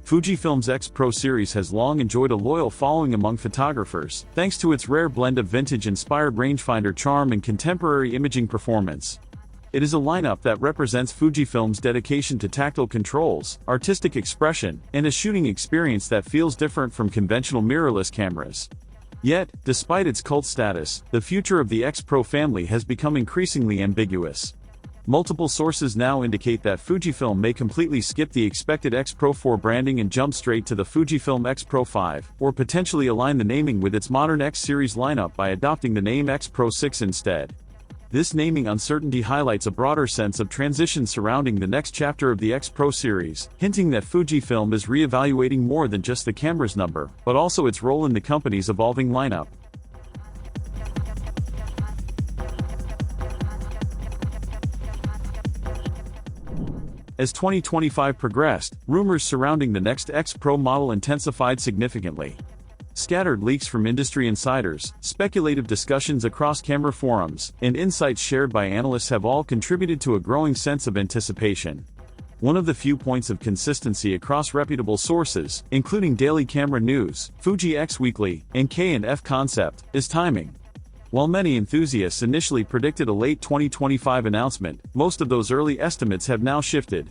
Fujifilm's X-Pro series has long enjoyed a loyal following among photographers, thanks to its rare blend of vintage-inspired rangefinder charm and contemporary imaging performance. It is a lineup that represents Fujifilm's dedication to tactile controls, artistic expression, and a shooting experience that feels different from conventional mirrorless cameras. Yet, despite its cult status, the future of the X-Pro family has become increasingly ambiguous. Multiple sources now indicate that Fujifilm may completely skip the expected X-Pro4 branding and jump straight to the Fujifilm X-Pro5, or potentially align the naming with its modern X series lineup by adopting the name X-Pro6 instead. This naming uncertainty highlights a broader sense of transition surrounding the next chapter of the X-Pro series, hinting that Fujifilm is re-evaluating more than just the camera's number, but also its role in the company's evolving lineup. As 2025 progressed, rumors surrounding the next X-Pro model intensified significantly. Scattered leaks from industry insiders, speculative discussions across camera forums, and insights shared by analysts have all contributed to a growing sense of anticipation. One of the few points of consistency across reputable sources, including Daily Camera News, Fuji X Weekly, and K&F Concept, is timing. While many enthusiasts initially predicted a late 2025 announcement, most of those early estimates have now shifted.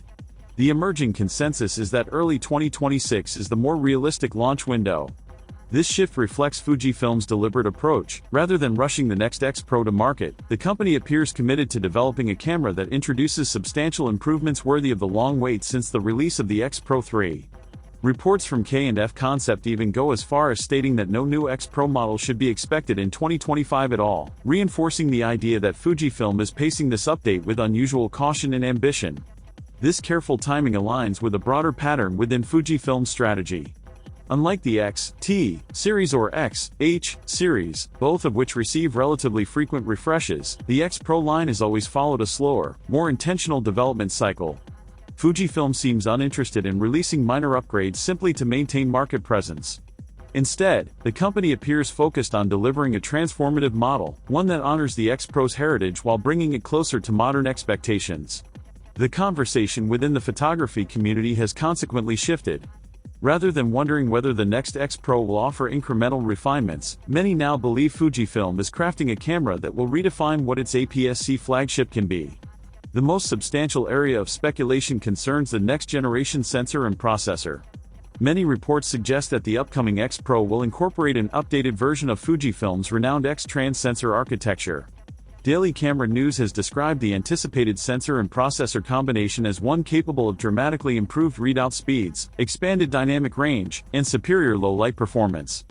The emerging consensus is that early 2026 is the more realistic launch window. This shift reflects Fujifilm's deliberate approach. Rather than rushing the next X-Pro to market, the company appears committed to developing a camera that introduces substantial improvements worthy of the long wait since the release of the X-Pro3. Reports from K&F Concept even go as far as stating that no new X-Pro model should be expected in 2025 at all, reinforcing the idea that Fujifilm is pacing this update with unusual caution and ambition. This careful timing aligns with a broader pattern within Fujifilm's strategy. Unlike the X, T series or X, H series, both of which receive relatively frequent refreshes, the X-Pro line has always followed a slower, more intentional development cycle. Fujifilm seems uninterested in releasing minor upgrades simply to maintain market presence. Instead, the company appears focused on delivering a transformative model, one that honors the X-Pro's heritage while bringing it closer to modern expectations. The conversation within the photography community has consequently shifted. Rather than wondering whether the next X-Pro will offer incremental refinements, many now believe Fujifilm is crafting a camera that will redefine what its APS-C flagship can be. The most substantial area of speculation concerns the next-generation sensor and processor. Many reports suggest that the upcoming X-Pro will incorporate an updated version of Fujifilm's renowned X-Trans sensor architecture. Daily Camera News has described the anticipated sensor and processor combination as one capable of dramatically improved readout speeds, expanded dynamic range, and superior low-light performance.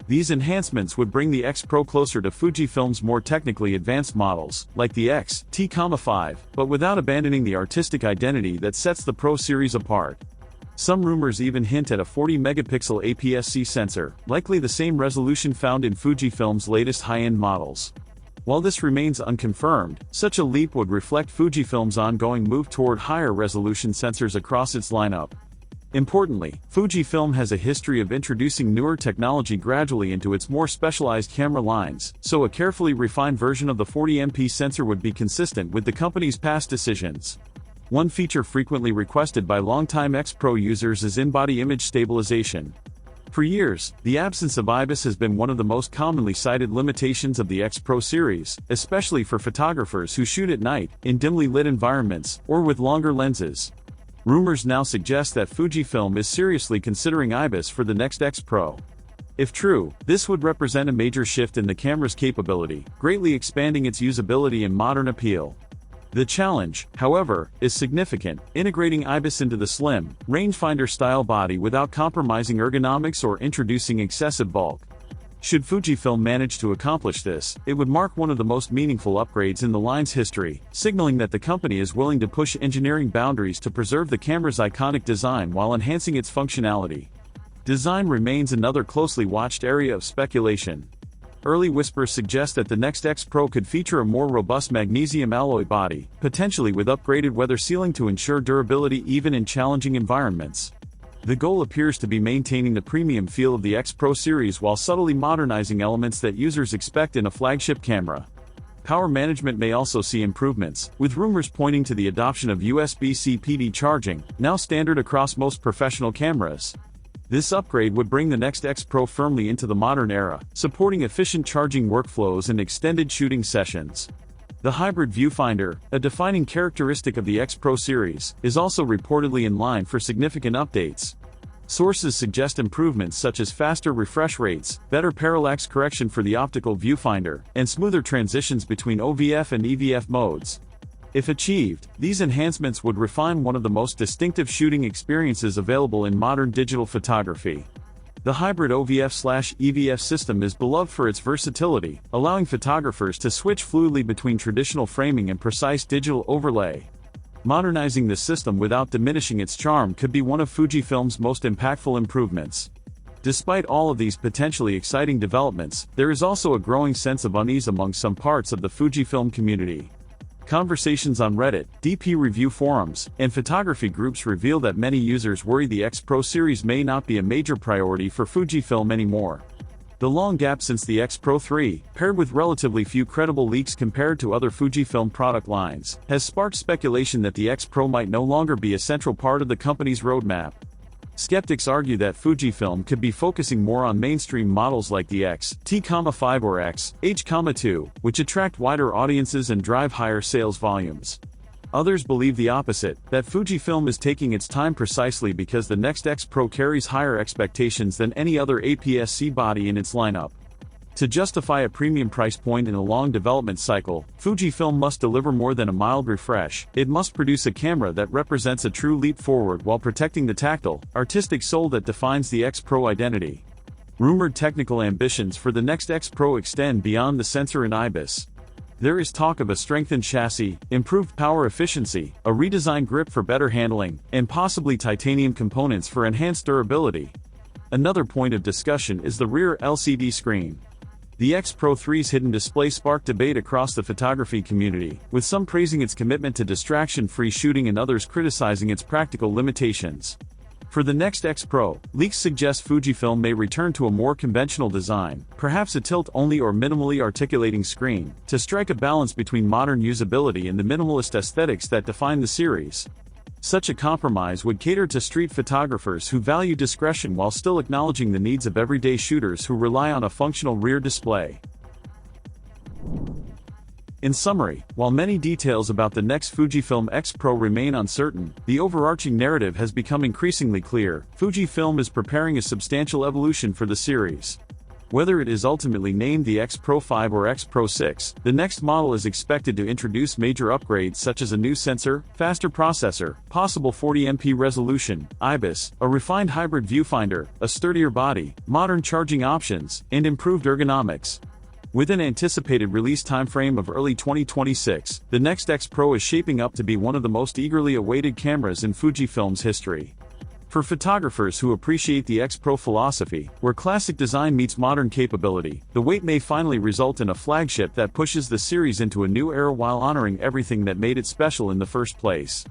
These enhancements would bring the X-Pro closer to Fujifilm's more technically advanced models, like the X, T-5, but without abandoning the artistic identity that sets the Pro series apart. Some rumors even hint at a 40-megapixel APS-C sensor, likely the same resolution found in Fujifilm's latest high-end models. While this remains unconfirmed, such a leap would reflect Fujifilm's ongoing move toward higher-resolution sensors across its lineup. Importantly, Fujifilm has a history of introducing newer technology gradually into its more specialized camera lines, so a carefully refined version of the 40MP sensor would be consistent with the company's past decisions. One feature frequently requested by longtime X-Pro users is in-body image stabilization. For years, the absence of IBIS has been one of the most commonly cited limitations of the X-Pro series, especially for photographers who shoot at night, in dimly lit environments, or with longer lenses. Rumors now suggest that Fujifilm is seriously considering IBIS for the next X-Pro. If true, this would represent a major shift in the camera's capability, greatly expanding its usability and modern appeal. The challenge, however, is significant, integrating IBIS into the slim, rangefinder-style body without compromising ergonomics or introducing excessive bulk. Should Fujifilm manage to accomplish this, it would mark one of the most meaningful upgrades in the line's history, signaling that the company is willing to push engineering boundaries to preserve the camera's iconic design while enhancing its functionality. Design remains another closely watched area of speculation. Early whispers suggest that the next X-Pro could feature a more robust magnesium alloy body, potentially with upgraded weather sealing to ensure durability even in challenging environments. The goal appears to be maintaining the premium feel of the X-Pro series while subtly modernizing elements that users expect in a flagship camera. Power management may also see improvements, with rumors pointing to the adoption of USB-C PD charging, now standard across most professional cameras. This upgrade would bring the next X-Pro firmly into the modern era, supporting efficient charging workflows and extended shooting sessions. The hybrid viewfinder, a defining characteristic of the X-Pro series, is also reportedly in line for significant updates. Sources suggest improvements such as faster refresh rates, better parallax correction for the optical viewfinder, and smoother transitions between OVF and EVF modes. If achieved, these enhancements would refine one of the most distinctive shooting experiences available in modern digital photography. The hybrid OVF/EVF system is beloved for its versatility, allowing photographers to switch fluidly between traditional framing and precise digital overlay. Modernizing the system without diminishing its charm could be one of Fujifilm's most impactful improvements. Despite all of these potentially exciting developments, there is also a growing sense of unease among some parts of the Fujifilm community. Conversations on Reddit, DP review forums, and photography groups reveal that many users worry the X-Pro series may not be a major priority for Fujifilm anymore. The long gap since the X-Pro4, paired with relatively few credible leaks compared to other Fujifilm product lines, has sparked speculation that the X-Pro might no longer be a central part of the company's roadmap. Skeptics argue that Fujifilm could be focusing more on mainstream models like the X-T5 or X-H2, which attract wider audiences and drive higher sales volumes. Others believe the opposite, that Fujifilm is taking its time precisely because the next X-Pro carries higher expectations than any other APS-C body in its lineup. To justify a premium price point in a long development cycle, Fujifilm must deliver more than a mild refresh. It must produce a camera that represents a true leap forward while protecting the tactile, artistic soul that defines the X-Pro identity. Rumored technical ambitions for the next X-Pro extend beyond the sensor and IBIS. There is talk of a strengthened chassis, improved power efficiency, a redesigned grip for better handling, and possibly titanium components for enhanced durability. Another point of discussion is the rear LCD screen. The X-Pro4's hidden display sparked debate across the photography community, with some praising its commitment to distraction-free shooting and others criticizing its practical limitations. For the next X-Pro, leaks suggest Fujifilm may return to a more conventional design, perhaps a tilt-only or minimally articulating screen, to strike a balance between modern usability and the minimalist aesthetics that define the series. Such a compromise would cater to street photographers who value discretion while still acknowledging the needs of everyday shooters who rely on a functional rear display. In summary, while many details about the next Fujifilm X-Pro remain uncertain, the overarching narrative has become increasingly clear. Fujifilm is preparing a substantial evolution for the series. Whether it is ultimately named the X-Pro5 or X-Pro6, the next model is expected to introduce major upgrades such as a new sensor, faster processor, possible 40MP resolution, IBIS, a refined hybrid viewfinder, a sturdier body, modern charging options, and improved ergonomics. With an anticipated release timeframe of early 2026, the next X-Pro is shaping up to be one of the most eagerly awaited cameras in Fujifilm's history. For photographers who appreciate the X-Pro philosophy, where classic design meets modern capability, the wait may finally result in a flagship that pushes the series into a new era while honoring everything that made it special in the first place.